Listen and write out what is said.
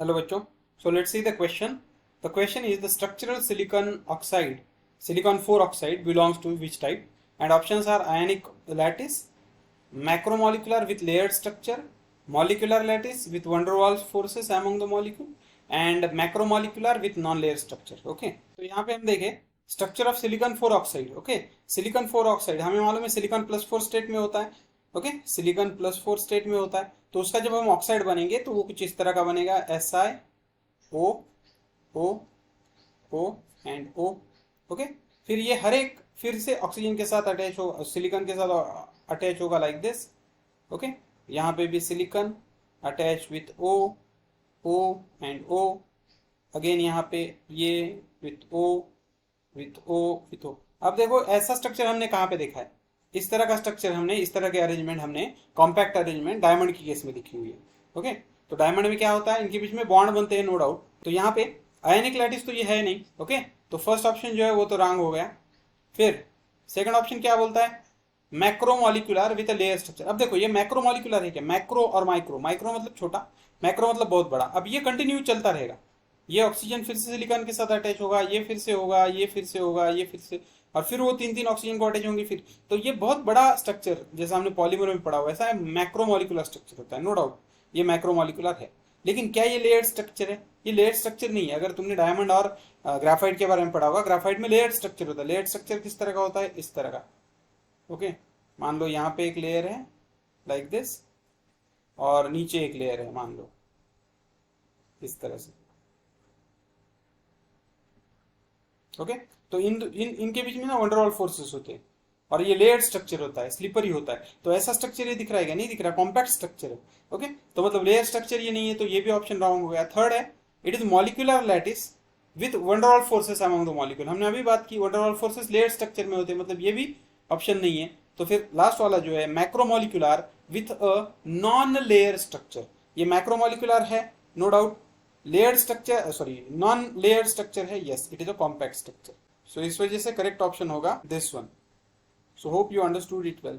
Hello bachcho. So let's see the question. The question is the structural silicon oxide, silicon 4 oxide belongs to which type? And options are ionic lattice, macromolecular with layered structure, molecular lattice with van der Waals forces among the molecule, and macromolecular with non-layer structure. Okay. तो यहाँ पे हम देखें structure of silicon 4 oxide. Okay, silicon 4 oxide हमें मालूम है silicon plus 4 state में होता है. ओके, सिलिकॉन प्लस 4 स्टेट में होता है. तो उसका जब हम ऑक्साइड बनेंगे तो वो कुछ इस तरह का बनेगा, SiO O O and O. Okay, फिर ये हर एक फिर से ऑक्सीजन के साथ अटैच हो, सिलिकॉन के साथ अटैच होगा लाइक दिस. ओके, यहाँ पे भी silicon attach with O and O. Again यहाँ पे ये विथ O. अब देखो ऐसा स्ट्रक्चर हमने कहाँ पे देखा है? इस तरह का स्ट्रक्चर हमने, इस तरह के अरेंजमेंट हमने कॉम्पैक्ट अरेंजमेंट डायमंड की केस में दिखी हुई है. ओके, तो डायमंड में क्या होता है, इनके बीच में बॉन्ड बनते हैं नो डाउट. तो यहाँ पे आयनिक लैटिस तो ये है नहीं. ओके, तो फर्स्ट ऑप्शन जो है वो तो रॉन्ग हो गया. फिर सेकंड ऑप्शन क्या बोलता है, macromolecular with a layer structure. अब देखो ये मैक्रोमोलिकुलर है क्या, मैक्रो और माइक्रो, माइक्रो मतलब छोटा, मैक्रो मतलब बहुत बड़ा. अब ये कंटिन्यू चलता रहेगा, ये ऑक्सीजन फिर से सिलिकॉन के साथ अटैच होगा, ये फिर से होगा, ये फिर से होगा, ये फिर से, और फिर वो तीन तीन ऑक्सीजन को अटैच होंगे फिर. तो ये बहुत बड़ा स्ट्रक्चर जैसा हमने पॉलीमर में पढ़ा हुआ, ऐसा है मैक्रोमोलिकुलर स्ट्रक्चर होता है नो डाउट. ये मैक्रोमोलिकुलर है, लेकिन क्या ये लेयर्ड स्ट्रक्चर है? ये लेयर्ड स्ट्रक्चर नहीं है. अगर तुमने डायमंड और ग्राफाइट के बारे में पढ़ा होगा, ग्राफाइट में लेयर्ड स्ट्रक्चर होता है. लेयर्ड स्ट्रक्चर किस तरह का होता है, इस तरह का. ओके, मान लो यहाँ पे एक लेयर है लाइक दिस, और नीचे एक लेयर है मान लो इस तरह से. ओके, तो इनके बीच में ना वंडर वॉल फोर्सेस होते हैं, और ये लेयर्ड स्ट्रक्चर होता है, स्लिपरी होता है. तो ऐसा स्ट्रक्चर ये दिख रहा है क्या? नहीं दिख रहा, कॉम्पैक्ट स्ट्रक्चर है. ओके, तो मतलब लेयर स्ट्रक्चर ये नहीं है, तो ये भी ऑप्शन रॉन्ग हो गया. थर्ड है, it is molecular lattice with wonder wall forces among the molecule. हमने अभी बात की wonder wall forces layer structure में होते हैं, मतलब ये भी ऑप्शन नहीं है. तो फिर लास्ट वाला जो है macromolecular with a non layer structure, ये मैक्रोमोलिकुलर है no doubt. Layered structure, sorry non layered structure है, yes it is a compact structure. So इस वजह से करेक्ट ऑप्शन होगा this one. So hope you understood it well.